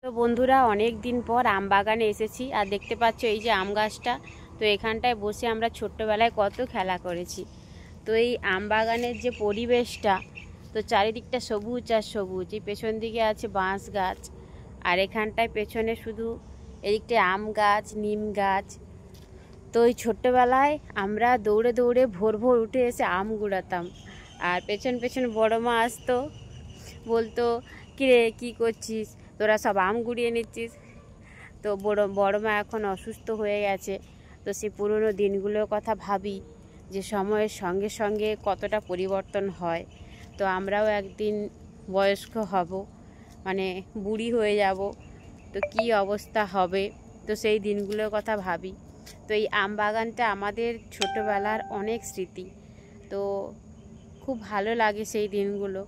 তো বন্ধুরা অনেক দিন পর আম বাগানে এসেছি আর দেখতে পাচ্ছ এই যে আম গাছটা। তো এখানটায় বসে আমরা ছোট্টবেলায় কত খেলা করেছি। তো এই আম বাগানের যে পরিবেশটা, তো চারিদিকটা সবুজ আর সবুজ। এই পেছন দিকে আছে বাঁশ গাছ আর এখানটায় পেছনে শুধু এদিকটায় আম গাছ, নিম গাছ। তো ওই ছোট্টবেলায় আমরা দৌড়ে দৌড়ে ভোর ভোর উঠে এসে আম কুড়াতাম। আর পেছন পেছন বড় মা আসতো, বলতো কিরে কী করছিস, তোরা সব আম কুড়িয়ে নিচ্ছিস। তো বড় মা এখন অসুস্থ হয়ে গেছে। তো সেই পুরনো দিনগুলোর কথা ভাবি যে সময়ের সঙ্গে সঙ্গে কতটা পরিবর্তন হয়। তো আমরাও একদিন বয়স্ক হব, মানে বুড়ি হয়ে যাব, তো কি অবস্থা হবে। তো সেই দিনগুলোর কথা ভাবি। তো এই আম বাগানটা আমাদের ছোটোবেলার অনেক স্মৃতি। তো খুব ভালো লাগে সেই দিনগুলো।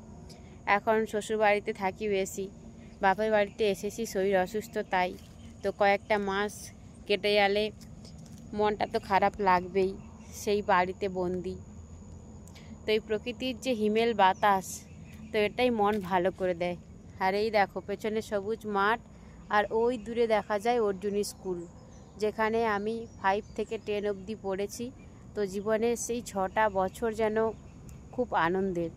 এখন শ্বশুরবাড়িতে থাকি বেশি, বাপের বাড়িতে এসেছি, শরীর অসুস্থ তাই। তো কয়েকটা মাস কেটে গেলে মনটা তো খারাপ লাগবেই, সেই বাড়িতে বন্দি। তো এই প্রকৃতির যে হিমেল বাতাস, তো এটাই মন ভালো করে দেয়। আর এই দেখো পেছনে সবুজ মাঠ, আর ওই দূরে দেখা যায় অর্জুনী স্কুল, যেখানে আমি 5 থেকে 10 অবধি পড়েছি। তো জীবনের সেই 6টা বছর যেন খুব আনন্দের।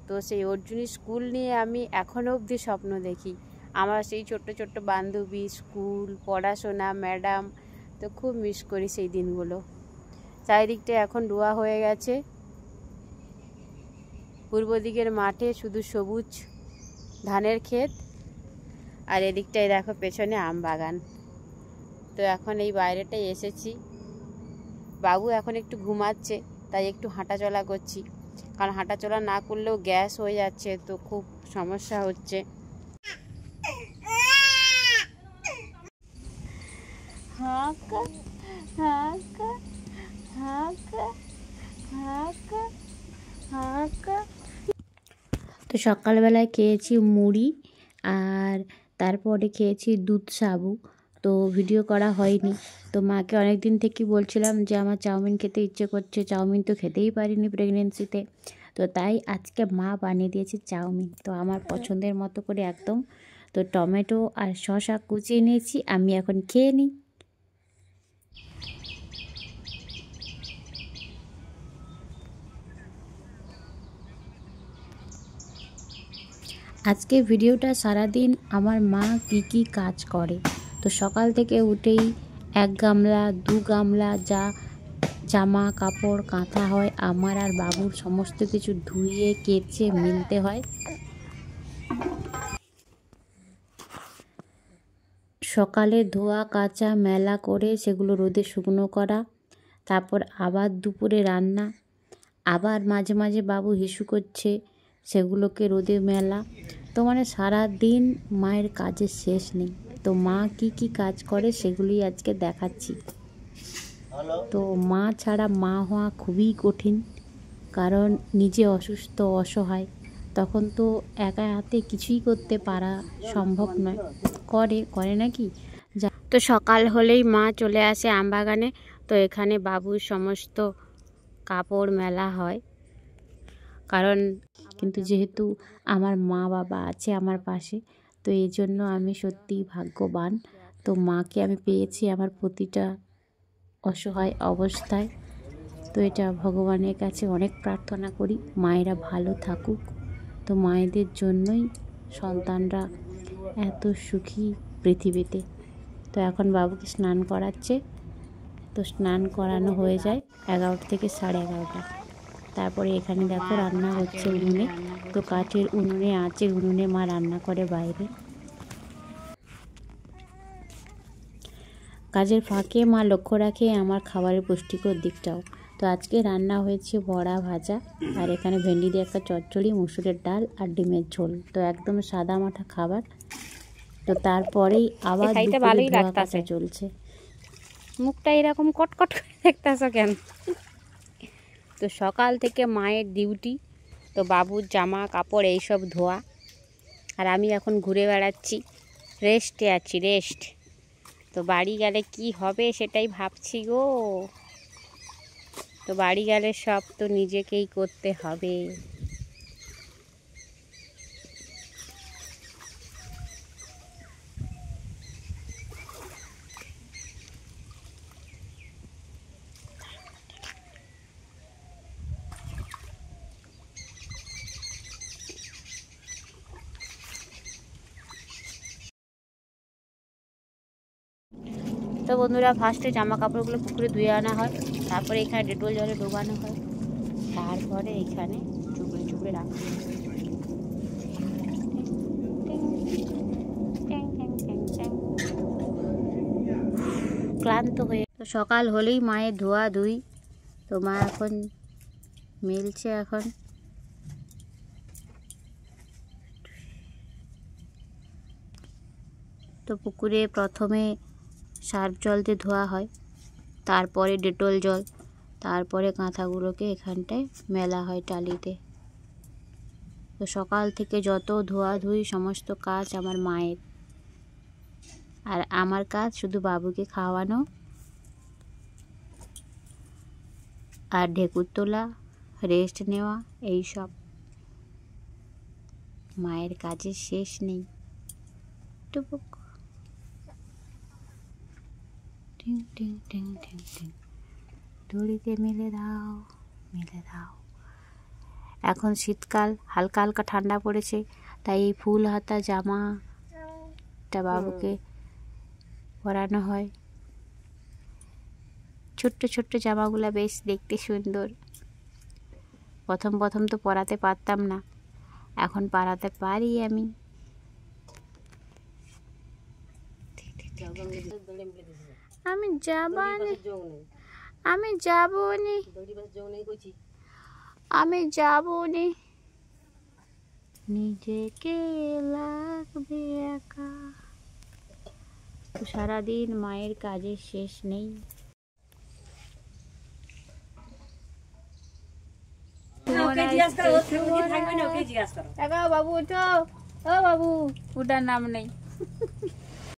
তো সেই অর্জুনী স্কুল নিয়ে আমি এখনও অবধি স্বপ্ন দেখি। আমার সেই ছোট্ট ছোট্ট বান্ধবী, স্কুল, পড়াশোনা, ম্যাডাম, তো খুব মিস করি সেই দিনগুলো। চারিদিকটা এখন রোয়া হয়ে গেছে, পূর্ব দিকের মাঠে শুধু সবুজ ধানের ক্ষেত, আর এদিকটায় দেখো পেছনে আম বাগান। তো এখন এই বাইরেটায় এসেছি, বাবু এখন একটু ঘুমাচ্ছে, তাই একটু হাঁটাচলা করছি। কারণ হাঁটাচলা না করলেও গ্যাস হয়ে যাচ্ছে, তো খুব সমস্যা হচ্ছে। তো সকালবেলায় খেয়েছি মুড়ি, আর তারপরে খেয়েছি দুধ সাবু। তো ভিডিও করা হয়নি। তো মাকে অনেক দিন থেকে বলছিলাম যে আমার চাউমিন খেতে ইচ্ছে করছে, চাউমিন তো খেতেই পারিনি প্রেগনেন্সিতে। তো তাই আজকে মা বানিয়ে দিয়েছে চাউমিন, তো আমার পছন্দের মতো করে একদম। তো টমেটো আর শসা কুচিয়ে নিয়েছি, আমি এখন খেয়ে নিই। আজকে ভিডিওটা সারাদিন আমার মা কী কাজ করে। তো সকাল থেকে উঠেই 1 গামলা 2 গামলা যা জামা কাপড় কাঁথা হয় আমার আর বাবুর, সমস্ত কিছু ধুয়ে কেচে মিলতে হয়। সকালে ধোয়া কাচা মেলা করে সেগুলো রোদে শুকনো করা, তারপর আবার দুপুরে রান্না, আবার মাঝে মাঝে বাবু হিসু করছে, সেগুলোকে রোদে মেলা। তো মানে সারাদিন মায়ের কাজের শেষ নেই। তো মা কি কাজ করে সেগুলি আজকে দেখাচ্ছি। তো মা ছাড়া মা হওয়া খুবই কঠিন, কারণ নিজে অসুস্থ অসহায়, তখন তো একা হাতে কিছুই করতে পারা সম্ভব নয়। করে নাকি। তো সকাল হলেই মা চলে আসে আমবাগানে। তো এখানে বাবুর সমস্ত কাপড় মেলা হয়, কারণ কিন্তু যেহেতু আমার মা বাবা আছে আমার পাশে, তো এই জন্য আমি সত্যিই ভাগ্যবান। তো মাকে আমি পেয়েছি আমার প্রতিটা অসহায় অবস্থায়। তো এটা ভগবানের কাছে অনেক প্রার্থনা করি মায়েরা ভালো থাকুক। তো মায়েদের জন্যই সন্তানরা এত সুখী পৃথিবীতে। তো এখন বাবুকে স্নান করাচ্ছে। তো স্নান করানো হয়ে যায় 11টা থেকে 11:30। তারপরে এখানে দেখো রান্না হচ্ছে উনুনে। তো কাঠের উনুনে, আঁচের উনুনে মা রান্না করে বাইরে। কাজের ফাঁকে মা লক্ষ্য রাখে আমার খাবারের পুষ্টিকর দিকটাও। তো আজকে রান্না হয়েছে বড়া ভাজা, আর এখানে ভেন্ডি দিয়ে একটা চচ্চড়ি, মুসুরের ডাল আর ডিমের ঝোল। তো একদম সাদা মাঠা খাবার। তো তারপরেই আবার দুপুরে ধোয়া কাচা চলছে। মুখটা এরকম কটকট করে দেখতেছ কেন? তো সকাল থেকে মায়ের ডিউটি, তো বাবুর জামা কাপড় এইসব ধোয়া, আর আমি এখন ঘুরে বেড়াচ্ছি, রেস্টে আছি, রেস্ট। তো বাড়ি গেলে কি হবে সেটাই ভাবছি গো। তো বাড়ি গেলে সব তো নিজেকেই করতে হবে। তো বন্ধুরা ফার্স্টে জামা কাপড়গুলো পুকুরে ধুয়ে আনা হয়, তারপরে এখানে ডেটল জলে ডোবানো হয়, তারপরে এখানে চুপড়ে চুপড়ে রাখা হয়। ক্লান্ত হয়ে তো সকাল হলেই মায়ের ধোয়া ধুই, তো মা এখন মিলছে। এখন তো পুকুরে প্রথমে সার্ফ জল দিয়ে ধোয়া হয়, তারপরে ডেটল জল, তারপরে কাঁথাগুলোকে এখানটায় মেলা হয় টালিতে। তো সকাল থেকে যত ধোয়াধুয়ি সমস্ত কাজ আমার মায়ের, আর আমার কাজ শুধু বাবুকে খাওয়ানো আর ঢেকুর তোলা, রেস্ট নেওয়া, এই সব। মায়ের কাজের শেষ নেই। টুপুক টিং টিং টিং টিং টিং, দড়িতে মেলে দাও, মেলে দাও। এখন শীতকাল, হালকা হালকা ঠান্ডা পড়েছে, তাই এই ফুল হাতা জামাটা বাবুকে পরানো হয়। ছোট্ট ছোট্ট জামাগুলা বেশ দেখতে সুন্দর। প্রথম প্রথম তো পরাতে পারতাম না, এখন পারাতে পারি আমি। আমি যাবানি, আমি যাবনি, আমি যাবনি, নিজেকে লাগবে একা। সারাদিন মায়ের কাজের শেষ নেই। বাবু ওঠো, ও বাবু, ওটার নাম নেই।